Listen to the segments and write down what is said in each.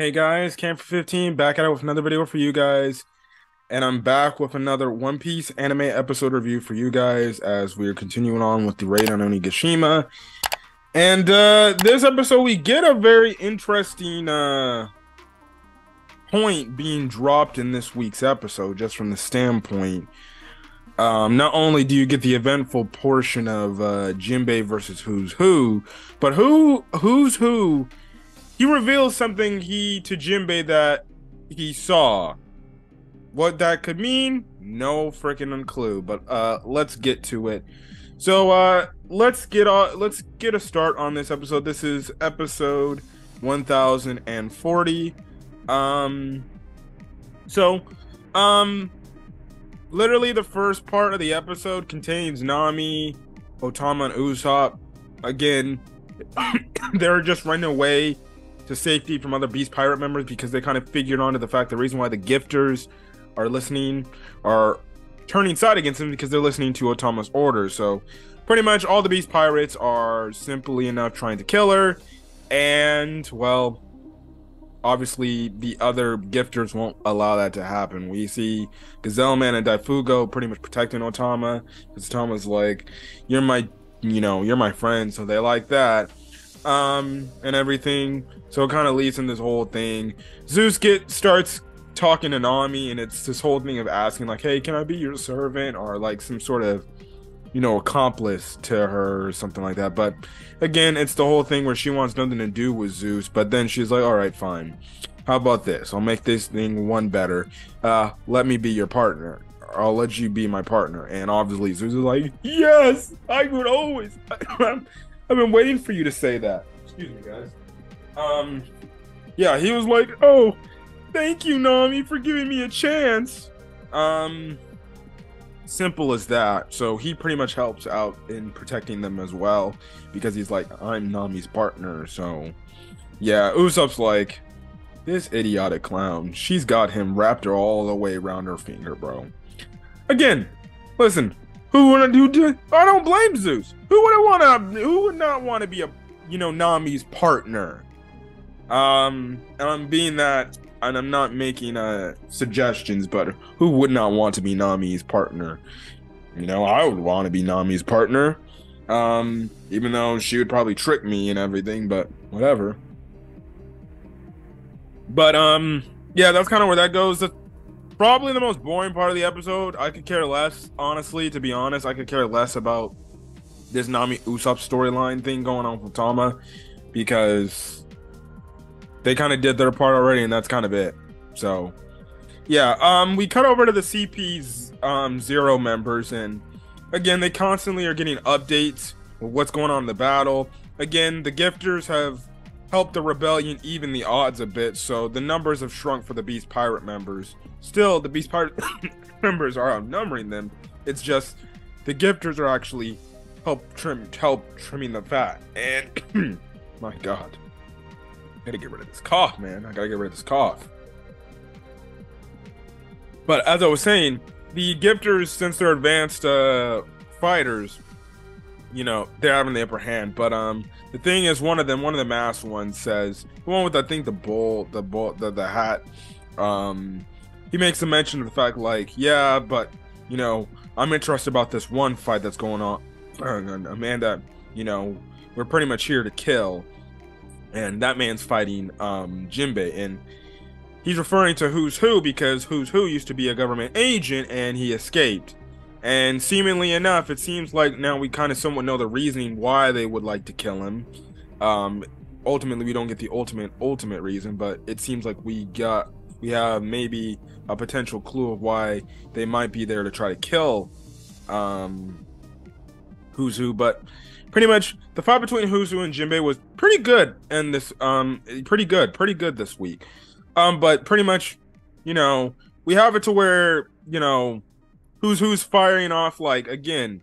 Hey guys, Camp for 15 back at it with another video for you guys. And I'm back with another One Piece anime episode review for you guys as we're continuing on with the raid on Onigashima. And this episode we get a very interesting point being dropped in this week's episode, just from the standpoint. Not only do you get the eventful portion of Jinbei versus Who's Who, but Who's Who, he reveals something to Jinbei that he saw. What that could mean, no freaking clue. But let's get to it. So let's get a start on this episode. This is episode 1040. Um so literally the first part of the episode contains Nami, Otama, and Usopp. Again, they're just running away to safety from other Beast Pirate members because they kind of figured onto the fact the reason why the Gifters are turning side against them because they're listening to Otama's orders. So pretty much all the Beast Pirates are simply enough trying to kill her, and well, obviously the other Gifters won't allow that to happen. We see Gazelle Man and Daifugo pretty much protecting Otama because Otama's like, you're my friend, so they like that. And everything. So it kind of leads in this whole thing. Zeus starts talking to Nami, and it's this whole thing of asking like, hey, can I be your servant, or like some sort of accomplice to her or something like that. But again, it's the whole thing where she wants nothing to do with Zeus, but then she's like, all right, fine, how about this, I'll make this thing one better. Let me be your partner. I'll let you be my partner. And obviously Zeus is like, yes, I would always. I've been waiting for you to say that. Excuse me, guys. Yeah, he was like, oh, thank you, Nami, for giving me a chance. Simple as that. So he pretty much helps out in protecting them as well because he's like, I'm Nami's partner. So yeah, Usopp's like, this idiotic clown, she's got him wrapped her all the way around her finger, bro. Again, listen, I don't blame Zeus. Who would not want to be a Nami's partner? And I'm being that, and I'm not making suggestions, but who would not want to be Nami's partner? I would want to be Nami's partner. Even though she would probably trick me and everything, but whatever. But yeah, that's kind of where that goes. That's probably the most boring part of the episode. I could care less, honestly, to be honest. I could care less about this Nami Usopp storyline thing going on with Tama, because they kind of did their part already, and that's kind of it. So yeah, we cut over to the CP's Zero members, and again, they constantly are getting updates of what's going on in the battle. Again, the Gifters have helped the rebellion even the odds a bit, so the numbers have shrunk for the Beast Pirate members. Still, the Beast Pirate members are outnumbering them. It's just the Gifters are actually trimming the fat. And my God, I gotta get rid of this cough, man. I gotta get rid of this cough. But as I was saying, the Gifters, since they're advanced fighters, they're having the upper hand. But the thing is, one of the masked ones says, the one with, I think, the hat, he makes a mention of the fact like, yeah, but I'm interested about this one fight that's going on, a man that we're pretty much here to kill, and that man's fighting Jinbei, and he's referring to Who's Who because Who's Who used to be a government agent and he escaped. And seemingly enough, it seems like now we kind of somewhat know the reasoning why they would like to kill him. Ultimately, we don't get the ultimate reason, but it seems like we have maybe a potential clue of why they might be there to try to kill Who's Who. But pretty much the fight between Who's Who and Jinbei was pretty good, and this pretty good this week. But pretty much, we have it to where Who's firing off, like, again,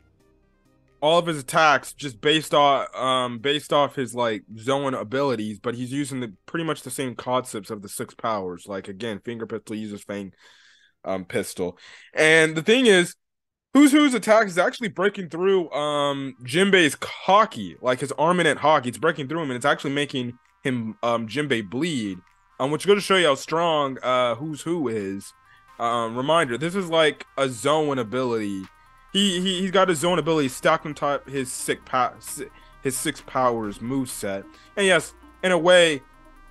all of his attacks just based off his like zone abilities, but he's using pretty much the same concepts of the six powers. Like, again, finger pistol uses fang pistol. And the thing is, Who's attack is actually breaking through Jinbei's hockey, like his armament hockey. It's breaking through him, and it's actually making him Jinbei bleed. which goes to show you how strong Who's Who is. Reminder: this is like a zone ability. He's got his zone ability stacked on top his his six powers move set. And yes, in a way,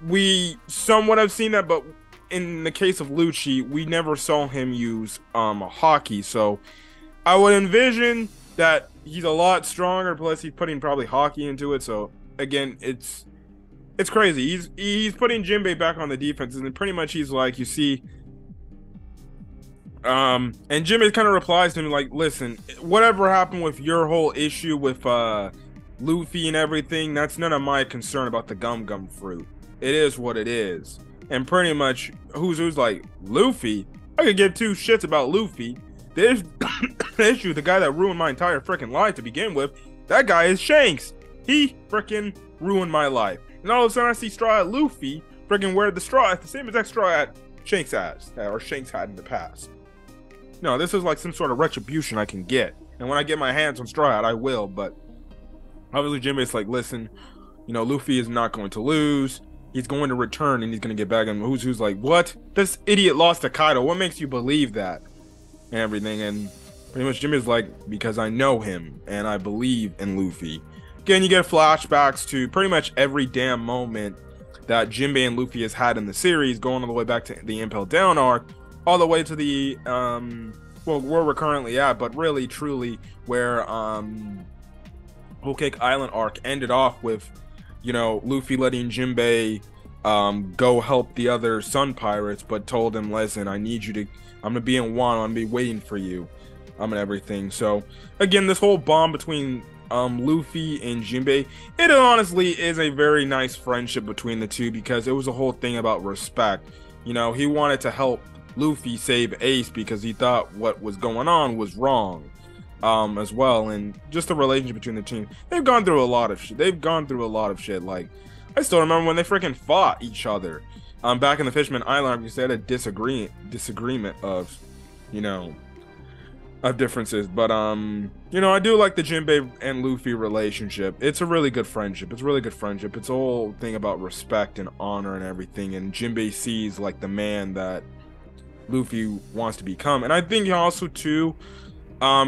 we somewhat have seen that, but in the case of Lucci, we never saw him use hockey. So I would envision that he's a lot stronger. Plus, he's putting probably hockey into it. So again, it's crazy. He's putting Jinbei back on the defense, and pretty much he's like, you see, and Jinbei kind of replies to him like, listen, whatever happened with your whole issue with Luffy and everything, that's none of my concern about the Gum Gum fruit. It is what it is. And pretty much Who's like, Luffy? I could give two shits about Luffy. The issue, the guy that ruined my entire freaking life to begin with, that guy is Shanks. He freaking ruined my life. And all of a sudden I see Straw Hat Luffy freaking wear the straw at the same exact Straw Hat Shanks has, or Shanks had in the past. No, this is like some sort of retribution I can get. And when I get my hands on Straw Hat, I will. But obviously Jinbei's like, listen, you know, Luffy is not going to lose. He's going to return and he's going to get back. And Who's like, what? This idiot lost to Kaido. What makes you believe that? And everything. And pretty much Jinbei's like, because I know him and I believe in Luffy. Again, you get flashbacks to pretty much every damn moment that Jinbei and Luffy has had in the series, going all the way back to the Impel Down arc, all the way to the well, where we're currently at, but really truly where Whole Cake Island arc ended off with, you know, Luffy letting Jinbei go help the other Sun Pirates, but told him, listen, I need you to, I'm gonna be in Wano, I'm gonna be waiting for you, and everything. So again, this whole bond between Luffy and Jinbei, it honestly is a very nice friendship between the two, because it was a whole thing about respect. You know, he wanted to help Luffy save Ace because he thought what was going on was wrong, as well. And just the relationship between the team, they've gone through a lot of shit. Like, I still remember when they freaking fought each other back in the Fishman Island, because they had a disagreement of, you know, of differences. But you know, I do like the Jinbei and Luffy relationship. It's a really good friendship. It's a whole thing about respect and honor and everything. And Jinbei sees like the man that Luffy wants to become. And I think he also too,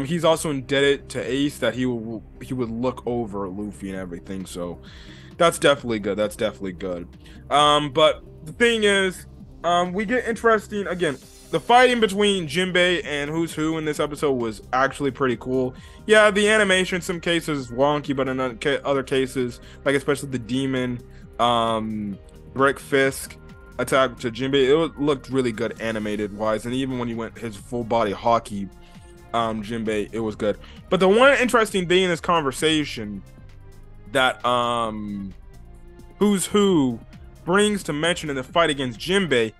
he's also indebted to Ace, that he would look over Luffy and everything. So that's definitely good. But the thing is, we get interesting again. The fighting between Jinbei and Who's Who in this episode was actually pretty cool. Yeah, the animation in some cases is wonky, but in other cases, like especially the demon Brick Fisk attack to Jinbei, it looked really good animated wise. And even when he went his full body hockey Jinbei, it was good. But the one interesting thing in this conversation that Who's Who brings to mention in the fight against Jinbei,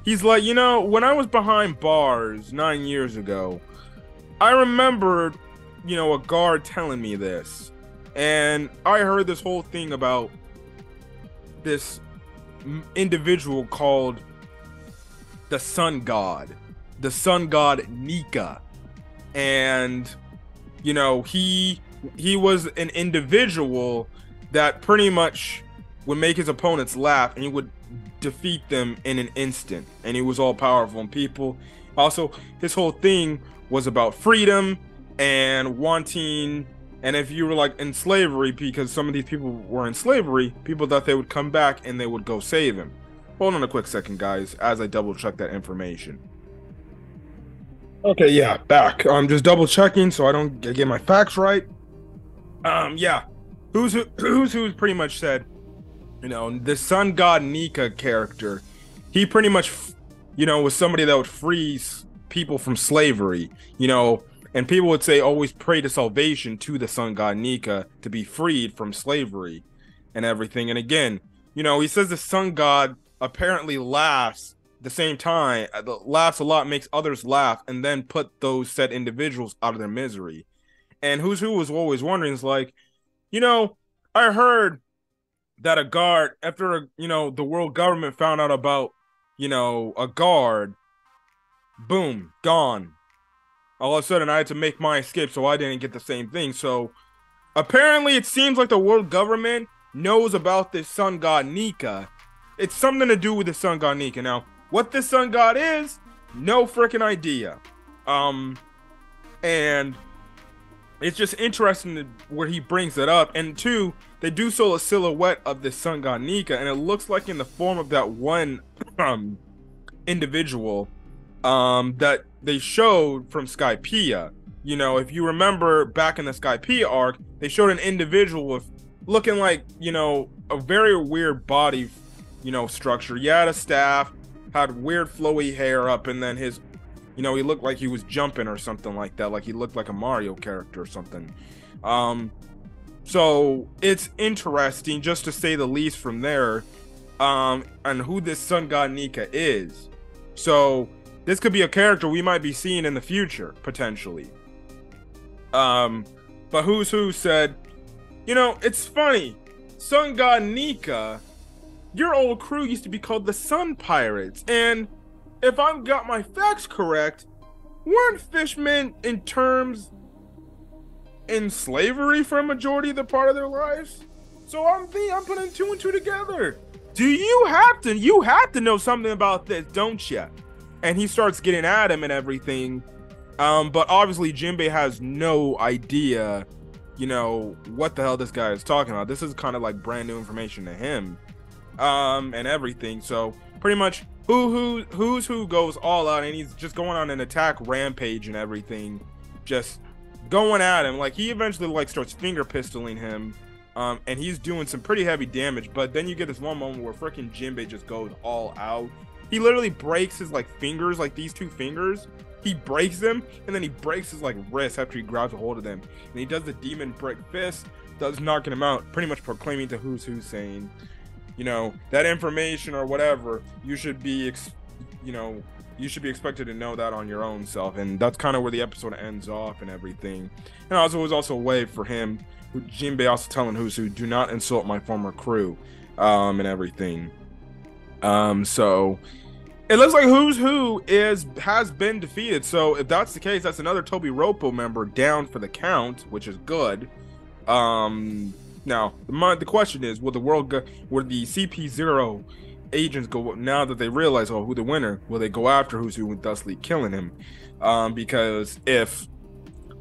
he's like, you know, when I was behind bars 9 years ago, I remembered, you know, a guard telling me this. And I heard this whole thing about this individual called the Sun God Nika. And, you know, he was an individual that pretty much would make his opponents laugh, and he would defeat them in an instant, and he was all powerful. And people also, his whole thing was about freedom and wanting, and if you were like in slavery, because some of these people were in slavery, people thought they would come back and they would go save him. Hold on a quick second, guys, as I double check that information. Okay, yeah, back. I'm just double checking so I don't get my facts right. Yeah, Who's Who pretty much said, you know, the Sun God Nika character, he pretty much, you know, was somebody that would free people from slavery, you know, and people would say always pray to salvation to the Sun God Nika to be freed from slavery and everything. And again, you know, he says the Sun God apparently laughs the same time, laughs a lot, makes others laugh, and then put those said individuals out of their misery. And Who's Who was always wondering, is like, you know, I heard that a guard, after, you know, the world government found out about, you know, a guard, boom, gone. All of a sudden I had to make my escape, so I didn't get the same thing. So apparently it seems like the world government knows about this Sun God Nika, it's something to do with the Sun God Nika. Now, what this Sun God is, no freaking idea. And it's just interesting where he brings it up. And two, they do show a silhouette of the Sun God Nika, and it looks like in the form of that one individual that they showed from Skypiea. You know, if you remember back in the Skypiea arc, they showed an individual with looking like, you know, a very weird body, you know, structure. He had a staff, had weird flowy hair up, and then his, you know, he looked like he was jumping or something like that, like he looked like a Mario character or something. So it's interesting, just to say the least, from there, and who this Sun God Nika is. So this could be a character we might be seeing in the future, potentially. But Who's Who said, you know, it's funny, Sun God Nika, your old crew used to be called the Sun Pirates, and if I've got my facts correct, weren't fishmen in terms in slavery for a majority of the part of their lives? So I'm putting two and two together. You have to know something about this, don't you? And he starts getting at him and everything. But obviously Jinbei has no idea, you know, what the hell this guy is talking about. This is kind of like brand new information to him, and everything. So pretty much Who's Who goes all out, and he's just going on an attack rampage and everything, just going at him. Like, he eventually like starts finger pistoling him, and he's doing some pretty heavy damage. But then you get this one moment where freaking Jinbei just goes all out. He literally breaks his like fingers, like these two fingers. He breaks them, and then he breaks his like wrist after he grabs a hold of them, and he does the demon brick fist, does knocking him out, pretty much proclaiming to Who's Who, saying, you know, that information or whatever, you should be, you know, you should be expected to know that on your own self. And that's kind of where the episode ends off and everything. And also, it was also a way for him, Jinbei also telling Who's Who, do not insult my former crew, and everything. So it looks like Who's Who has been defeated. So if that's the case, that's another Tobi Roppo member down for the count, which is good. Now the question is, will the CP0 agents go, now that they realize who the winner, will they go after Who's Who and thusly killing him? Because if,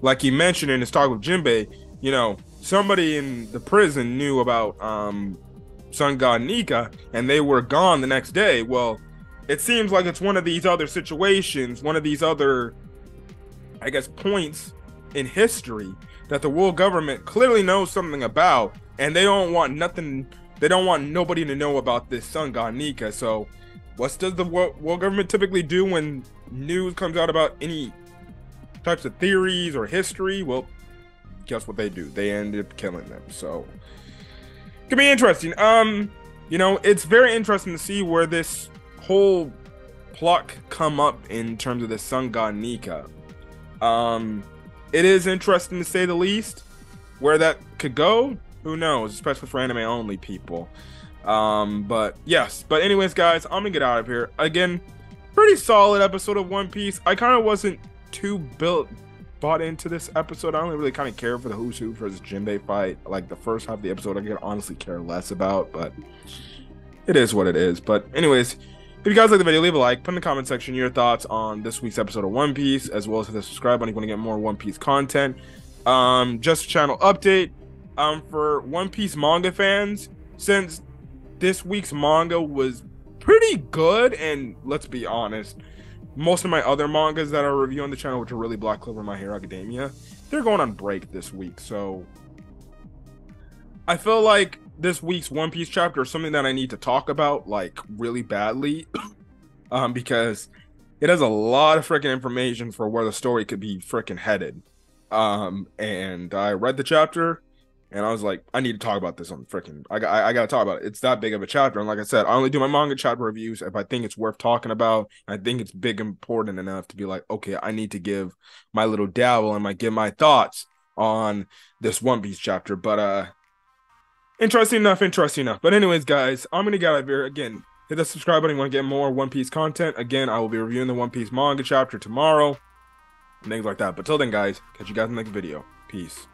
like he mentioned in his talk with Jinbei, you know, somebody in the prison knew about Sun God Nika and they were gone the next day, well, it seems like it's one of these other situations, one of these other, I guess, points in history that the world government clearly knows something about, and they don't want nobody to know about this Sun God Nika. So what does the world government typically do when news comes out about any types of theories or history? Well, guess what they do? They end up killing them. So it could be interesting. You know, it's very interesting to see where this whole plot come up in terms of the Sun God Nika. It is interesting to say the least. Where that could go, who knows, especially for anime only people. But yes, but anyways guys, I'm gonna get out of here. Again, pretty solid episode of One Piece. I kind of wasn't too bought into this episode. I only really kind of care for the Who's Who versus Jinbei fight. Like the first half of the episode I could honestly care less about, but it is what it is. But anyways, if you guys like the video, leave a like, put in the comment section your thoughts on this week's episode of One Piece, as well as hit the subscribe button if you want to get more One Piece content. Just a channel update, for One Piece manga fans, since this week's manga was pretty good, and let's be honest, most of my other mangas that I review on the channel, which are really Black Clover and My Hero Academia, they're going on break this week, so I feel like this week's One Piece chapter is something that I need to talk about, like, really badly, because it has a lot of freaking information for where the story could be freaking headed. And I read the chapter, and I was like, I need to talk about this on freaking, I gotta talk about it. It's that big of a chapter, and like I said, I only do my manga chapter reviews if I think it's worth talking about. I think it's big and important enough to be like, okay, I need to give my little dabble and give my thoughts on this One Piece chapter. But interesting enough. But anyways, guys, I'm gonna get out of here. Again, hit the subscribe button if you want to get more One Piece content. Again, I will be reviewing the One Piece manga chapter tomorrow and things like that. But till then, guys, catch you guys in the next video. Peace.